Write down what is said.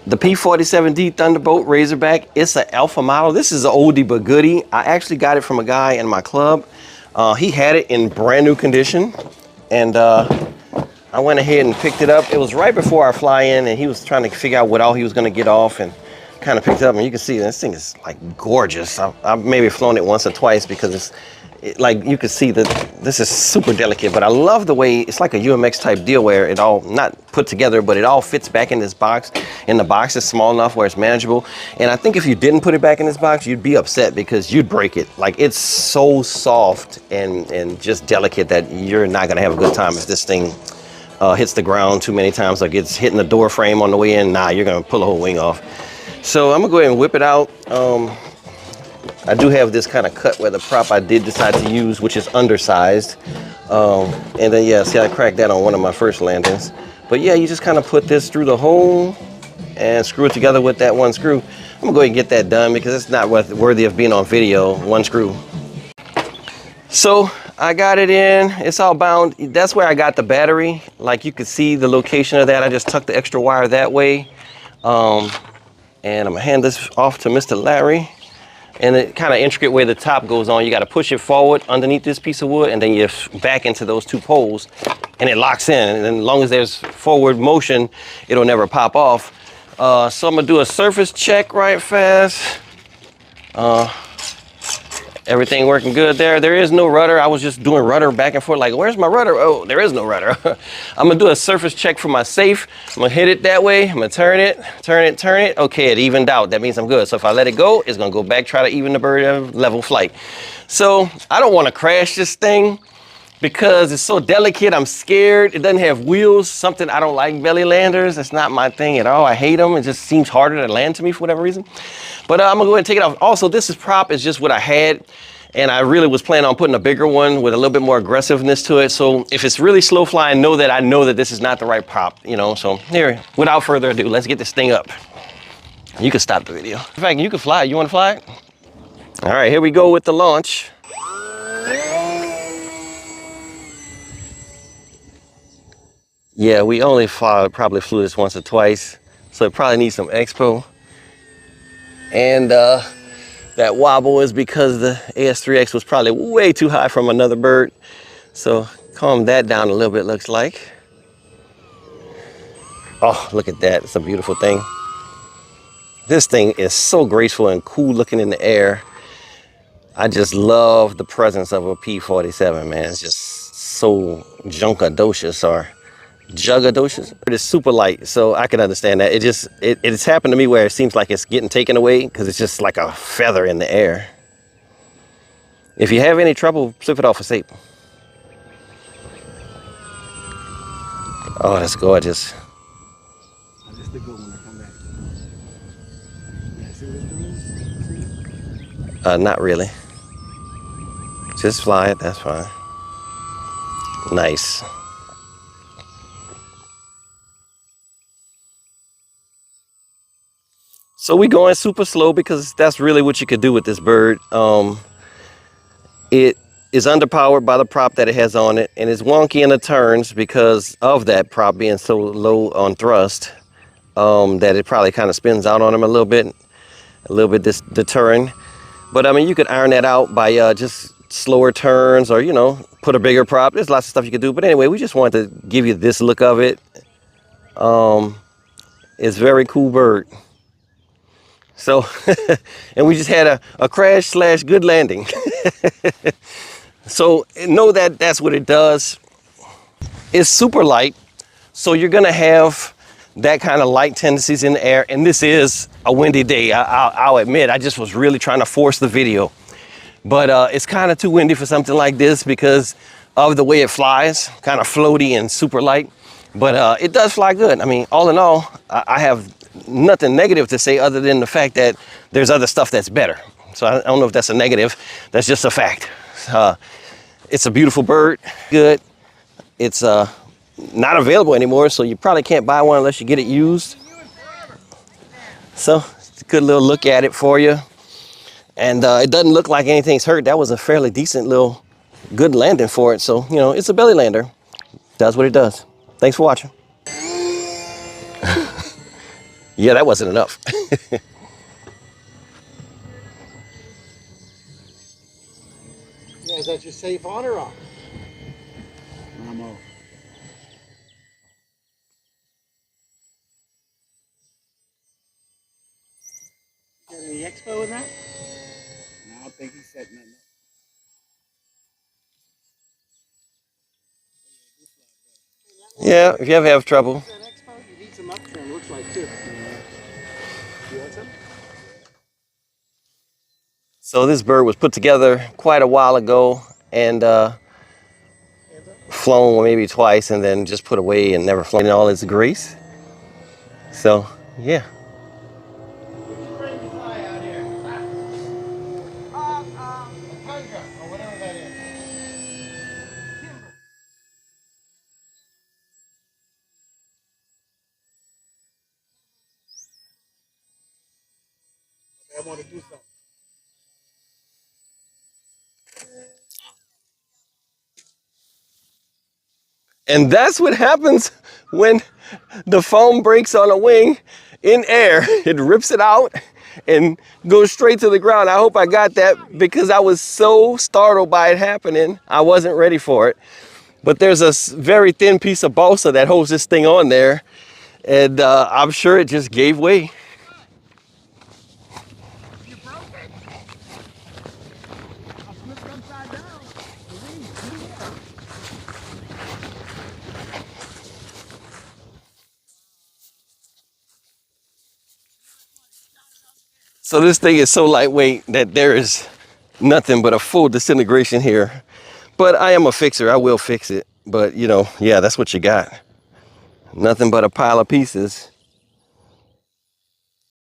The P47D Thunderbolt Razorback. It's an Alfa model. This is an oldie but goodie. I actually got it from a guy in my club. He had it in brand new condition, and I went ahead and picked it up. It was right before our fly in, and he was trying to figure out what all he was going to get off, and kind of picked it up. And you can see this thing is like gorgeous. I've maybe flown it once or twice because like you can see that this is super delicate, but I love the way it's like a UMX type deal where it all not put together, but it all fits back in this box, and the box is small enough where it's manageable. And I think if you didn't put it back in this box, you'd be upset because you'd break it. Like, it's so soft and just delicate that you're not gonna have a good time if this thing hits the ground too many times or gets hitting the door frame on the way in. Nah, you're gonna pull the whole wing off. So I'm gonna go ahead and whip it out. I do have this kind of cut where the prop I did decide to use, which is undersized. And then, yeah, see, I cracked that on one of my first landings. But yeah, you just kind of put this through the hole and screw it together with that one screw. I'm gonna go ahead and get that done because it's not worthy of being on video, one screw. So I got it in, it's all bound. That's where I got the battery. Like, you could see the location of that. I just tucked the extra wire that way. And I'm gonna hand this off to Mr. Larry. And the kind of intricate way the top goes on, you got to push it forward underneath this piece of wood, and then you back into those two poles, and it locks in. And as long as there's forward motion, it'll never pop off. So I'm gonna do a surface check right fast. Everything working good there. There is no rudder. I was just doing rudder back and forth, like, where's my rudder? Oh, there is no rudder. I'm gonna do a surface check for my safe. I'm gonna hit it that way. I'm gonna turn it. Okay, it evened out. That means I'm good. So if I let it go, it's gonna go back, try to even the bird at level flight. So I don't wanna crash this thing because it's so delicate. I'm scared. It doesn't have wheels, something I don't like belly landers. That's not my thing at all. I hate them. It just seems harder to land to me for whatever reason. But I'm gonna go ahead and take it off. Also, this prop is just what I had, and I really was planning on putting a bigger one with a little bit more aggressiveness to it. So if it's really slow flying, I know that this is not the right prop, you know. So here, without further ado, let's get this thing up. You can stop the video. In fact, you can fly it. You wanna fly it? All right, here we go with the launch. Yeah, we only probably flew this once or twice, so it probably needs some expo. And that wobble is because the AS3X was probably way too high from another bird. So calm that down a little bit, looks like. Oh, look at that, it's a beautiful thing. This thing is so graceful and cool looking in the air. I just love the presence of a P47, man. It's just so junkadocious or jugadocious. It is super light, so I can understand that. It's happened to me where it seems like it's getting taken away because it's just like a feather in the air. If you have any trouble, flip it off a safe. Oh, that's gorgeous. That's the good one to come back. Yeah, see what it's doing? Not really. Just fly it, that's fine. Nice. So we going super slow because that's really what you could do with this bird. It is underpowered by the prop that it has on it, and it's wonky in the turns because of that prop being so low on thrust, that it probably kind of spins out on him a little bit deterring. But I mean, you could iron that out by just slower turns, or, you know, put a bigger prop. There's lots of stuff you could do. But anyway, we just wanted to give you this look of it. It's a very cool bird. So, and we just had a crash / good landing. So know that that's what it does. It's super light, so you're gonna have that kind of light tendencies in the air. And this is a windy day. I'll admit, I just was really trying to force the video, but it's kind of too windy for something like this because of the way it flies, kind of floaty and super light. But it does fly good. I mean, all in all, I have nothing negative to say other than the fact that there's other stuff that's better. So I don't know if that's a negative. That's just a fact. It's a beautiful bird. Good. It's not available anymore, so you probably can't buy one unless you get it used. So it's a good little look at it for you. And it doesn't look like anything's hurt. That was a fairly decent little good landing for it. So, you know, it's a belly lander. Does what it does. Thanks for watching. Yeah, that wasn't enough. Yeah, is that your safe on or off? I'm off. Got any expo in that? No, I don't think he said nothing. Yeah, if you ever have trouble. That expo, you need some up trim, looks like too. You want some? So this bird was put together quite a while ago and flown maybe twice and then just put away and never flown in all its grace. So, yeah. I want to do something. And that's what happens when the foam breaks on a wing in air. It rips it out and goes straight to the ground. I hope I got that because I was so startled by it happening. I wasn't ready for it. But there's a very thin piece of balsa that holds this thing on there. And I'm sure it just gave way. You broke it. I flipped upside down. So this thing is so lightweight that there is nothing but a full disintegration here. But I am a fixer. I will fix it. But, you know, yeah, that's what you got. Nothing but a pile of pieces.